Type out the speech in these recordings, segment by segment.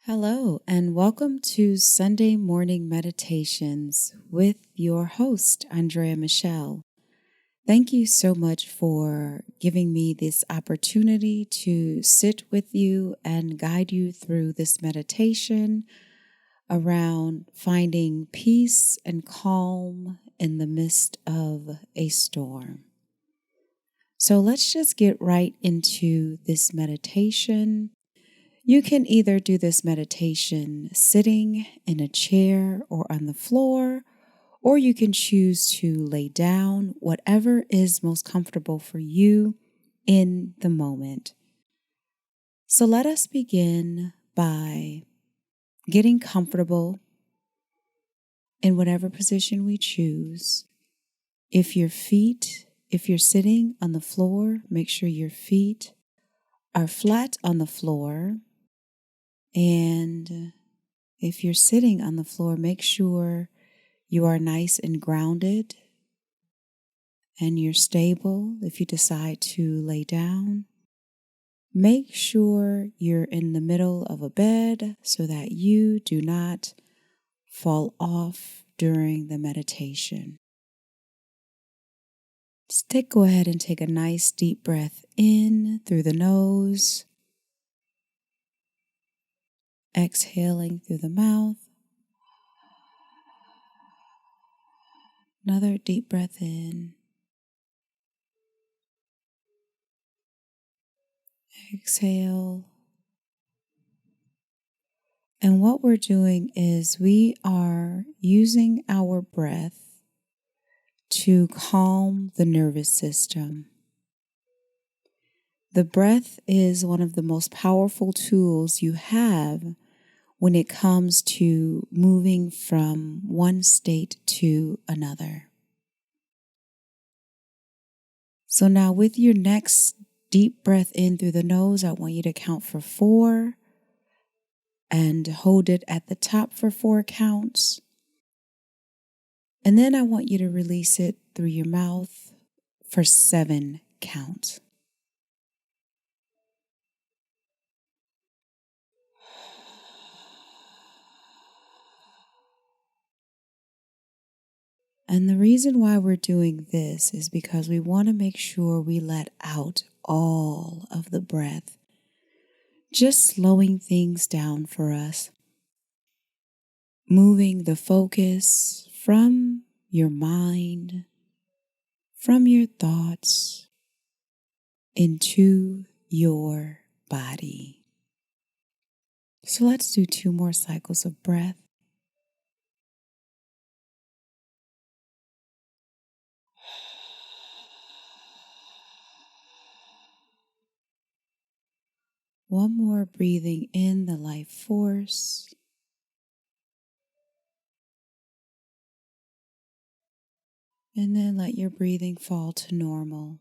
Hello, and welcome to Sunday Morning Meditations with your host, Andrea Michelle. Thank you so much for giving me this opportunity to sit with you and guide you through this meditation around finding peace and calm in the midst of a storm. So let's just get right into this meditation. You can either do this meditation sitting in a chair or on the floor, or you can choose to lay down, whatever is most comfortable for you in the moment. So let us begin by getting comfortable in whatever position we choose. If you're sitting on the floor, make sure your feet are flat on the floor. And if you're sitting on the floor, make sure you are nice and grounded and you're stable. If you decide to lay down, make sure you're in the middle of a bed so that you do not fall off during the meditation. Go ahead and take a nice deep breath in through the nose, exhaling through the mouth. Another deep breath in. Exhale. And what we're doing is we are using our breath to calm the nervous system. The breath is one of the most powerful tools you have when it comes to moving from one state to another. So now with your next deep breath in through the nose, I want you to count for 4 and hold it at the top for 4 counts. And then I want you to release it through your mouth for 7 counts. And the reason why we're doing this is because we want to make sure we let out all of the breath, just slowing things down for us, moving the focus from your mind, from your thoughts, into your body. So let's do 2 more cycles of breath. One more breathing in the life force. And then let your breathing fall to normal.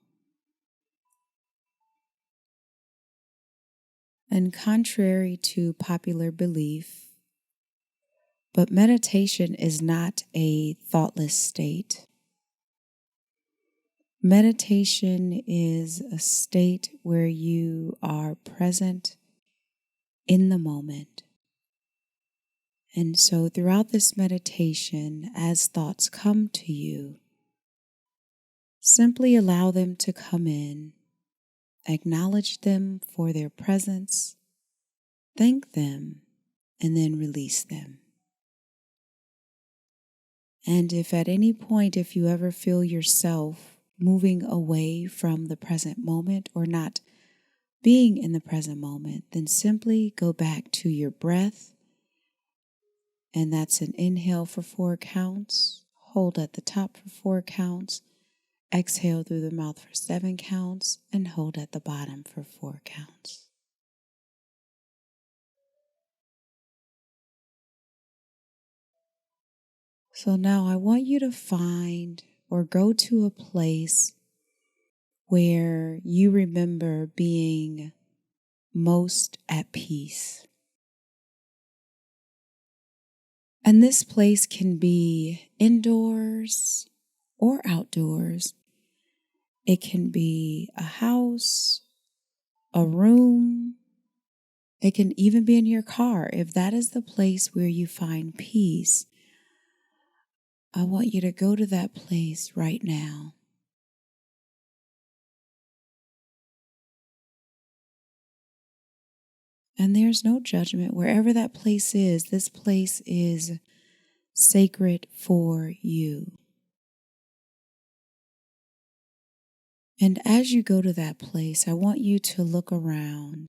And contrary to popular belief, but meditation is not a thoughtless state. Meditation is a state where you are present in the moment. And so throughout this meditation, as thoughts come to you, simply allow them to come in, acknowledge them for their presence, thank them, and then release them. And if at any point, if you ever feel yourself moving away from the present moment or not being in the present moment, then simply go back to your breath. And that's an inhale for 4 counts, hold at the top for 4 counts, exhale through the mouth for 7 counts, and hold at the bottom for 4 counts. So now I want you to find or go to a place where you remember being most at peace. And this place can be indoors or outdoors. It can be a house, a room. It can even be in your car. If that is the place where you find peace, I want you to go to that place right now. And there's no judgment. Wherever that place is, this place is sacred for you. And as you go to that place, I want you to look around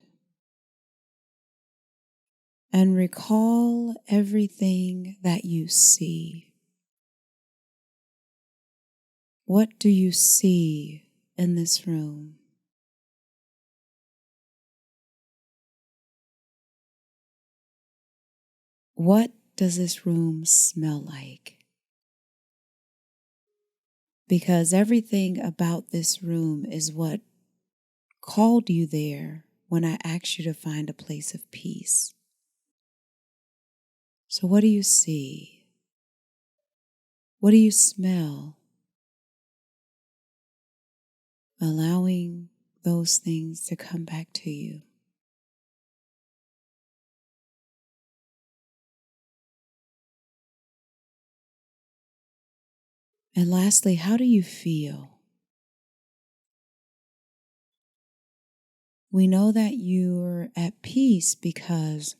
and recall everything that you see. What do you see in this room? What does this room smell like? Because everything about this room is what called you there when I asked you to find a place of peace. So what do you see? What do you smell? Allowing those things to come back to you. And lastly, how do you feel? We know that you're at peace because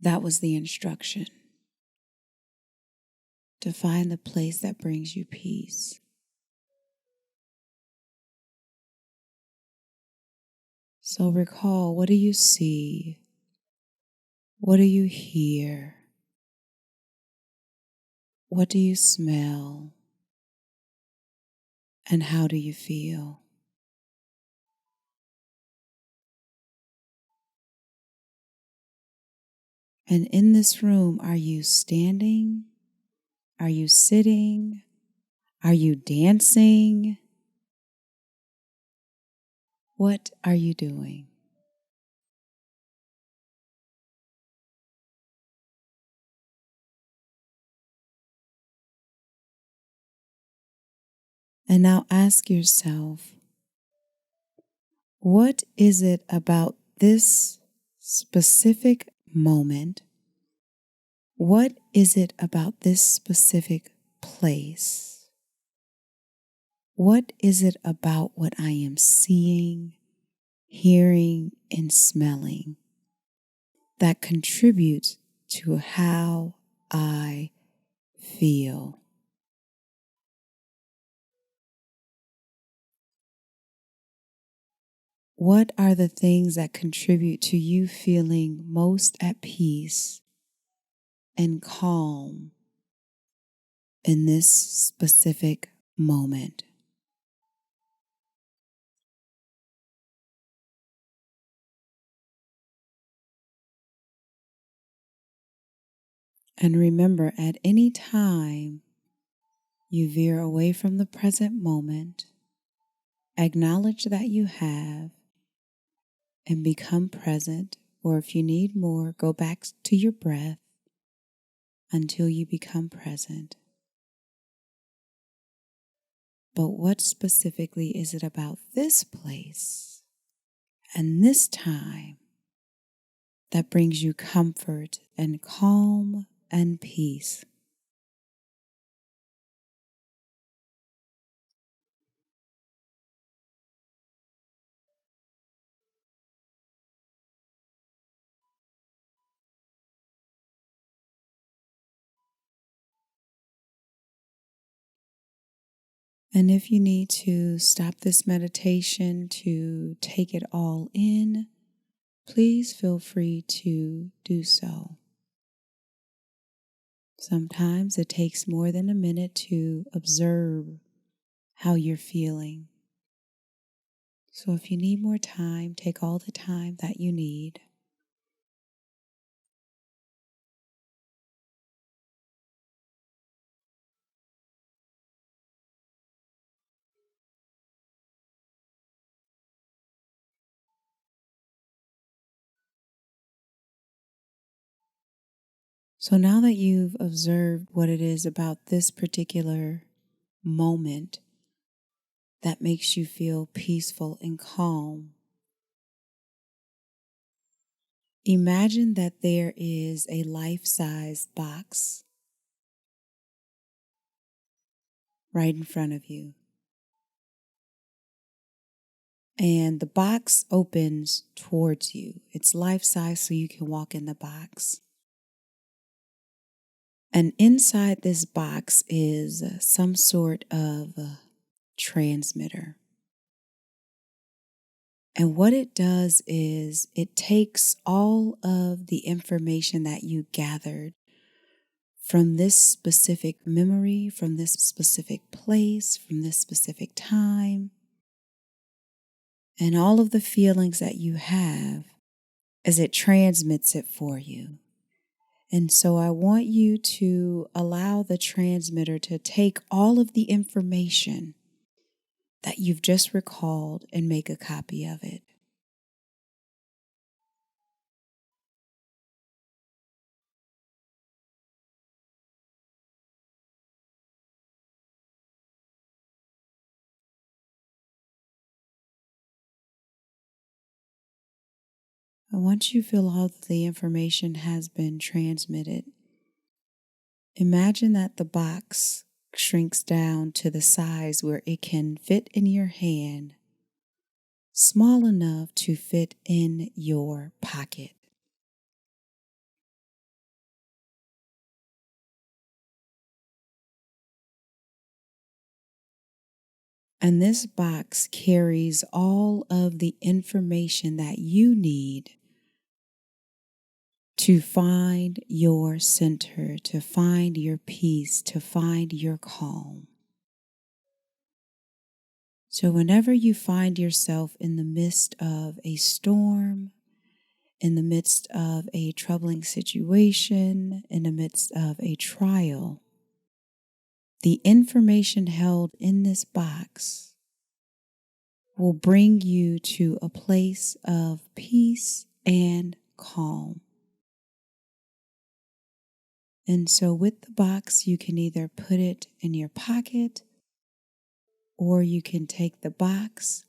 that was the instruction, to find the place that brings you peace. So recall, what do you see? What do you hear? What do you smell? And how do you feel? And in this room, are you standing? Are you sitting? Are you dancing? What are you doing? And now ask yourself, what is it about this specific moment? What is it about this specific place? What is it about what I am seeing, hearing, and smelling that contributes to how I feel? What are the things that contribute to you feeling most at peace and calm in this specific moment? And remember, at any time you veer away from the present moment, acknowledge that you have and become present. Or if you need more, go back to your breath until you become present. But what specifically is it about this place and this time that brings you comfort and calm and peace? And if you need to stop this meditation to take it all in, please feel free to do so. Sometimes it takes more than a minute to observe how you're feeling. So if you need more time, take all the time that you need. So now that you've observed what it is about this particular moment that makes you feel peaceful and calm, Imagine that there is a life-size box right in front of you. And the box opens towards you. It's life-size, so you can walk in the box. And inside this box is some sort of transmitter. And what it does is it takes all of the information that you gathered from this specific memory, from this specific place, from this specific time, and all of the feelings that you have as it transmits it for you. And so I want you to allow the transmitter to take all of the information that you've just recalled and make a copy of it. And once you feel all of the information has been transmitted, imagine that the box shrinks down to the size where it can fit in your hand, small enough to fit in your pocket. And this box carries all of the information that you need to find your center, to find your peace, to find your calm. So whenever you find yourself in the midst of a storm, in the midst of a troubling situation, in the midst of a trial, the information held in this box will bring you to a place of peace and calm. And so with the box, you can either put it in your pocket, or you can take the box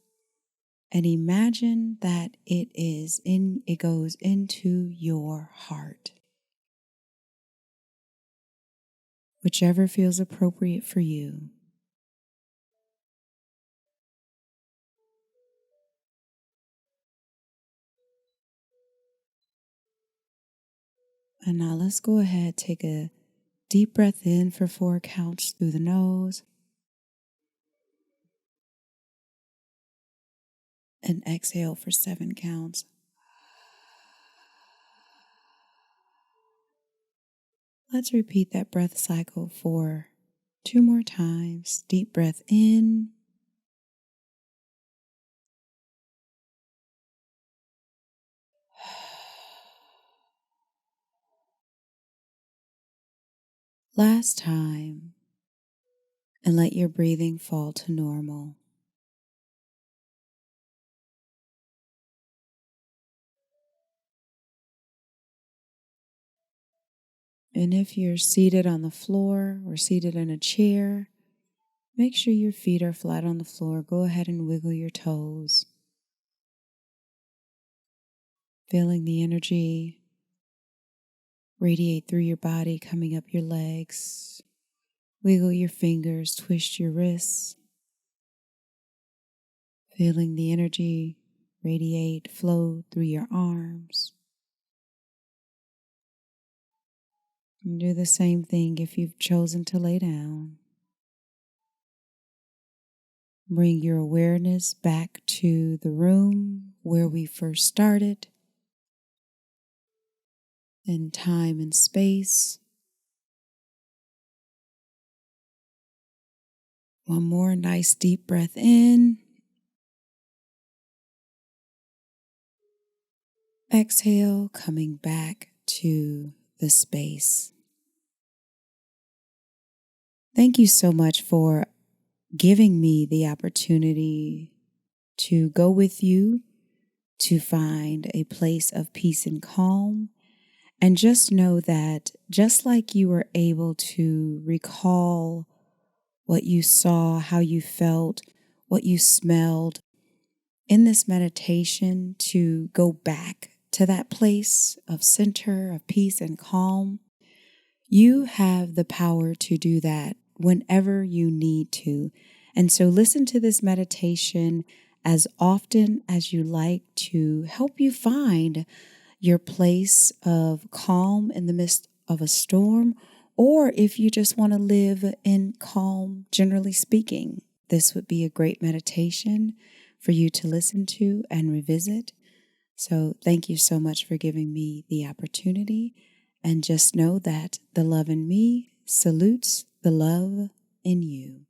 and imagine that it goes into your heart. Whichever feels appropriate for you. And now let's go ahead, take a deep breath in for 4 counts through the nose. And exhale for 7 counts. Let's repeat that breath cycle for 2 more times. Deep breath in. Last time. And let your breathing fall to normal. And if you're seated on the floor or seated in a chair, make sure your feet are flat on the floor. Go ahead and wiggle your toes. Feeling the energy radiate through your body, coming up your legs. Wiggle your fingers, twist your wrists. Feeling the energy radiate, flow through your arms. And do the same thing if you've chosen to lay down. Bring your awareness back to the room where we first started, in time and space. One more nice deep breath in. Exhale, coming back to the space. Thank you so much for giving me the opportunity to go with you to find a place of peace and calm. And just know that just like you were able to recall what you saw, how you felt, what you smelled in this meditation, to go back to that place of center, of peace and calm, you have the power to do that whenever you need to. And so listen to this meditation as often as you like to help you find your place of calm in the midst of a storm, or if you just want to live in calm, generally speaking, this would be a great meditation for you to listen to and revisit. So thank you so much for giving me the opportunity. And just know that the love in me salutes the love in you.